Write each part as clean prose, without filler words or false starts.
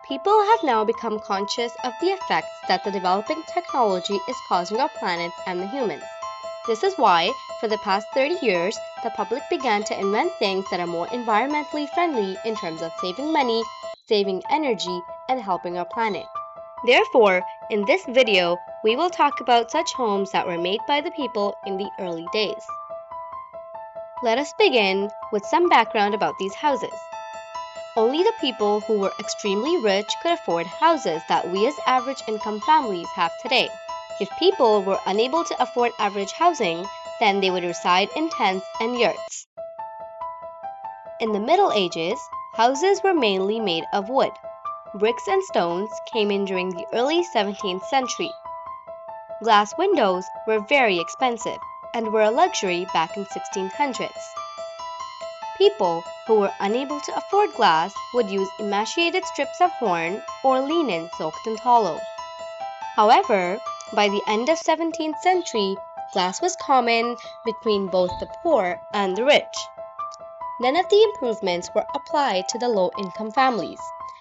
People have now become conscious of the effects that the developing technology is causing our planet and the humans. This is why, for the past 30 years, the public began to invent things that are more environmentally friendly in terms of saving money, saving energy, and helping our planet. Therefore, in this video, we will talk about such homes that were made by the people in the early days. Let us begin with some background about these houses. Only the people who were extremely rich could afford houses that we as average income families have today. If people were unable to afford average housing, then they would reside in tents and yurts. In the Middle Ages, houses were mainly made of wood. Bricks and stones came in during the early 17th century. Glass windows were very expensive and were a luxury back in 1600s. People who were unable to afford glass would use emaciated strips of horn or linen soaked in tallow. However, by the end of 17th century, glass was common between both the poor and the rich. None of the improvements were applied to the low-income families,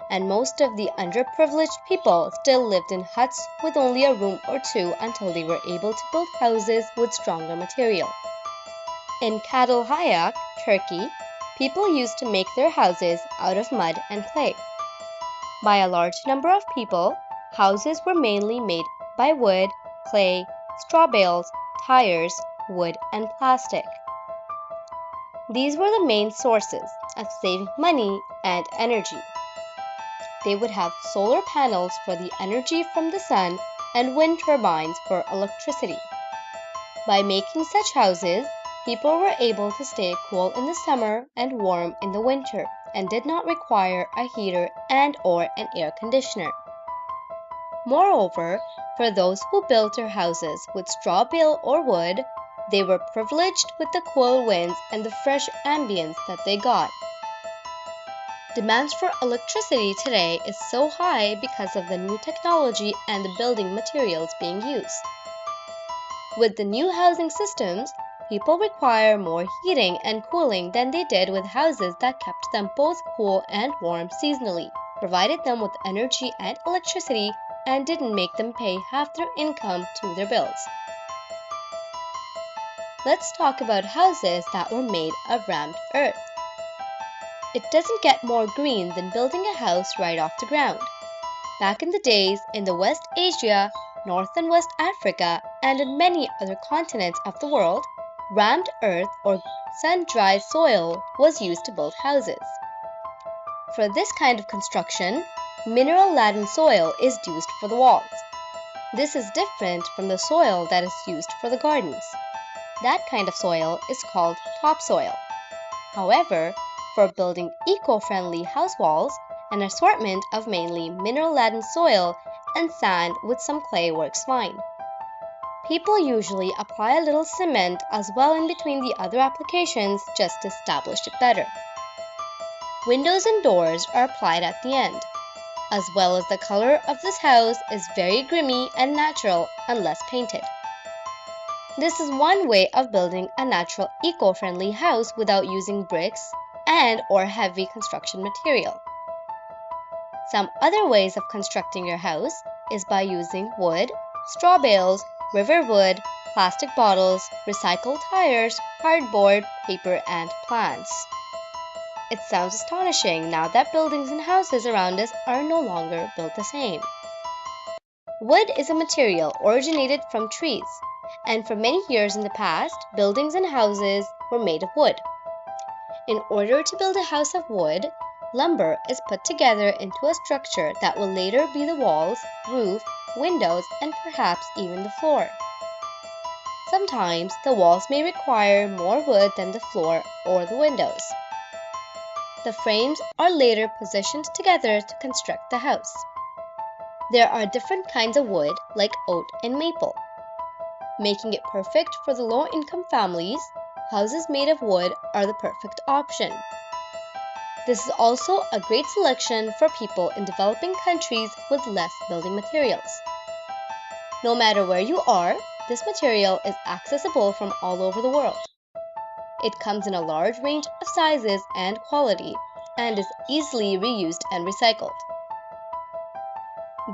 and most of the underprivileged people still lived in huts with only a room or two until they were able to build houses with stronger material. In Kadalhayak, Turkey, people used to make their houses out of mud and clay. By a large number of people, houses were mainly made by wood, clay, straw bales, tires, wood, and plastic. These were the main sources of saving money and energy. They would have solar panels for the energy from the sun and wind turbines for electricity. By making such houses, people were able to stay cool in the summer and warm in the winter and did not require a heater and/or an air conditioner. Moreover, for those who built their houses with straw bale or wood, they were privileged with the cool winds and the fresh ambience that they got. Demands for electricity today is so high because of the new technology and the building materials being used. With the new housing systems, people require more heating and cooling than they did with houses that kept them both cool and warm seasonally, provided them with energy and electricity, and didn't make them pay half their income to their bills. Let's talk about houses that were made of rammed earth. It doesn't get more green than building a house right off the ground. Back in the days, in the West Asia, North and West Africa, and in many other continents of the world, rammed earth or sun-dried soil was used to build houses. For this kind of construction, mineral-laden soil is used for the walls. This is different from the soil that is used for the gardens. That kind of soil is called topsoil. However, for building eco-friendly house walls, an assortment of mainly mineral-laden soil and sand with some clay works fine. People usually apply a little cement as well in between the other applications just to establish it better. Windows and doors are applied at the end, as well as the color of this house is very grimy and natural unless painted. This is one way of building a natural eco-friendly house without using bricks and/or heavy construction material. Some other ways of constructing your house is by using wood, straw bales, river wood, plastic bottles, recycled tires, cardboard, paper, and plants. It sounds astonishing now that buildings and houses around us are no longer built the same. Wood is a material originated from trees, and for many years in the past, buildings and houses were made of wood. In order to build a house of wood, lumber is put together into a structure that will later be the walls, roof, windows, and perhaps even the floor. Sometimes the walls may require more wood than the floor or the windows. The frames are later positioned together to construct the house. There are different kinds of wood like oak and maple. Making it perfect for the low-income families, houses made of wood are the perfect option. This is also a great selection for people in developing countries with less building materials. No matter where you are, this material is accessible from all over the world. It comes in a large range of sizes and quality and is easily reused and recycled.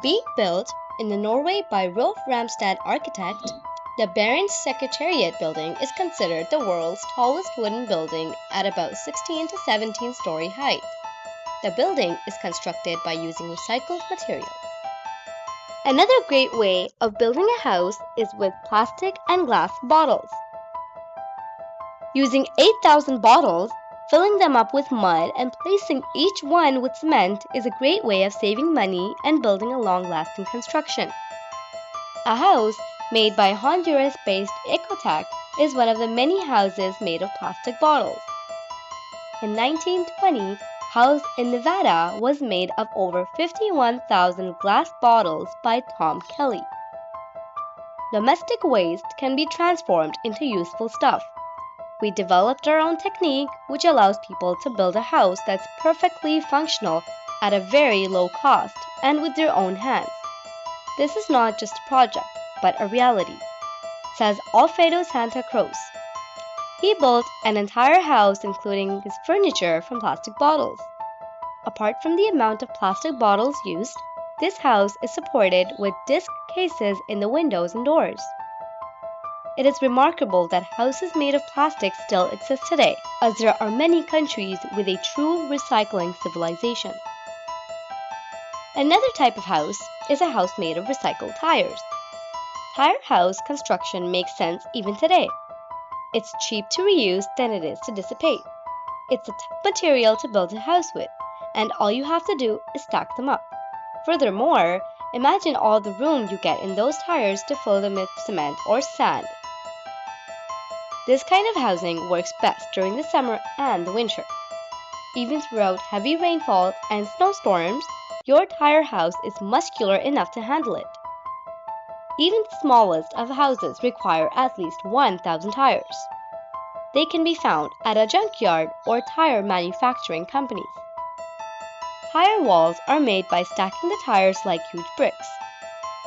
Being built in Norway by Rolf Ramstad architect, the Barents Secretariat building is considered the world's tallest wooden building at about 16 to 17-story height. The building is constructed by using recycled material. Another great way of building a house is with plastic and glass bottles. Using 8,000 bottles, filling them up with mud and placing each one with cement is a great way of saving money and building a long-lasting construction. A house made by Honduras-based Ecotec is one of the many houses made of plastic bottles. In 1920, house in Nevada was made of over 51,000 glass bottles by Tom Kelly. Domestic waste can be transformed into useful stuff. We developed our own technique which allows people to build a house that's perfectly functional at a very low cost and with their own hands. This is not just a project, but a reality, says Alfredo Santa Cruz. He built an entire house including his furniture from plastic bottles. Apart from the amount of plastic bottles used, this house is supported with disc cases in the windows and doors. It is remarkable that houses made of plastic still exist today, as there are many countries with a true recycling civilization. Another type of house is a house made of recycled tires. Tire house construction makes sense even today. It's cheap to reuse than it is to dissipate. It's a tough material to build a house with, and all you have to do is stack them up. Furthermore, imagine all the room you get in those tires to fill them with cement or sand. This kind of housing works best during the summer and the winter. Even throughout heavy rainfall and snowstorms, your tire house is muscular enough to handle it. Even the smallest of houses require at least 1,000 tires. They can be found at a junkyard or tire manufacturing companies. Tire walls are made by stacking the tires like huge bricks.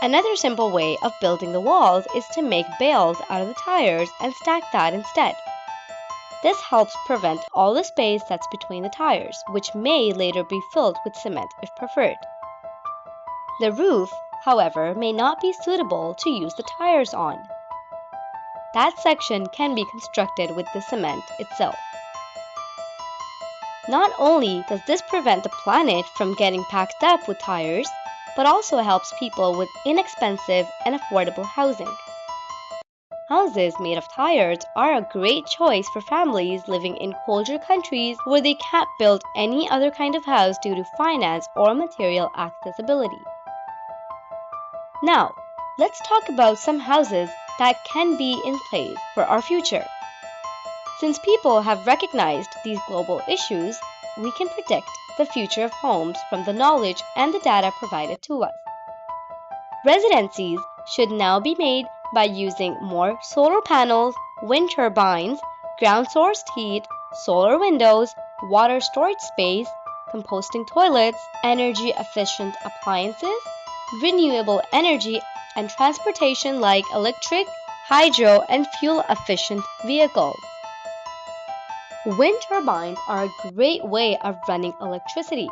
Another simple way of building the walls is to make bales out of the tires and stack that instead. This helps prevent all the space that's between the tires, which may later be filled with cement if preferred. The roof, however, may not be suitable to use the tires on. That section can be constructed with the cement itself. Not only does this prevent the planet from getting packed up with tires, but also helps people with inexpensive and affordable housing. Houses made of tires are a great choice for families living in colder countries where they can't build any other kind of house due to finance or material accessibility. Now, let's talk about some houses that can be in place for our future. Since people have recognized these global issues, we can predict the future of homes from the knowledge and the data provided to us. Residencies should now be made by using more solar panels, wind turbines, ground-sourced heat, solar windows, water storage space, composting toilets, energy-efficient appliances, renewable energy, and transportation like electric, hydro, and fuel-efficient vehicles. Wind turbines are a great way of running electricity.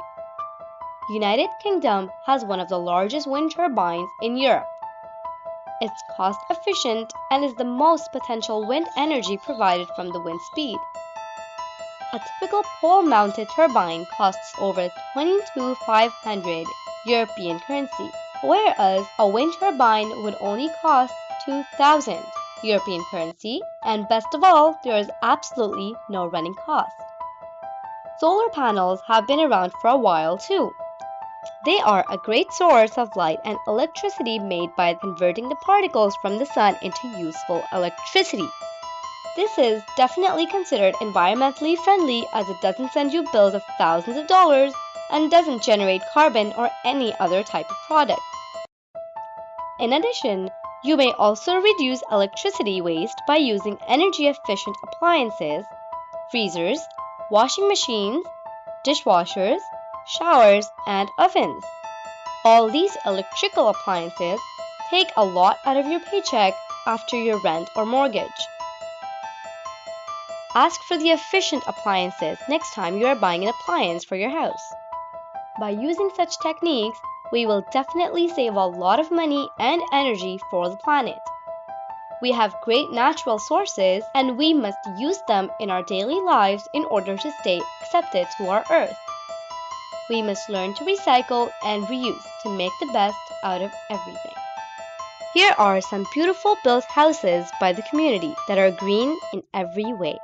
United Kingdom has one of the largest wind turbines in Europe. It's cost-efficient and is the most potential wind energy provided from the wind speed. A typical pole-mounted turbine costs over 22,500 European currency, whereas a wind turbine would only cost 2,000 European currency, and best of all, there is absolutely no running cost. Solar panels have been around for a while too. They are a great source of light and electricity made by converting the particles from the sun into useful electricity. This is definitely considered environmentally friendly as it doesn't send you bills of thousands of dollars and doesn't generate carbon or any other type of product. In addition, you may also reduce electricity waste by using energy-efficient appliances, freezers, washing machines, dishwashers, showers, and ovens. All these electrical appliances take a lot out of your paycheck after your rent or mortgage. Ask for the efficient appliances next time you are buying an appliance for your house. By using such techniques, we will definitely save a lot of money and energy for the planet. We have great natural sources and we must use them in our daily lives in order to stay accepted to our Earth. We must learn to recycle and reuse to make the best out of everything. Here are some beautiful built houses by the community that are green in every way.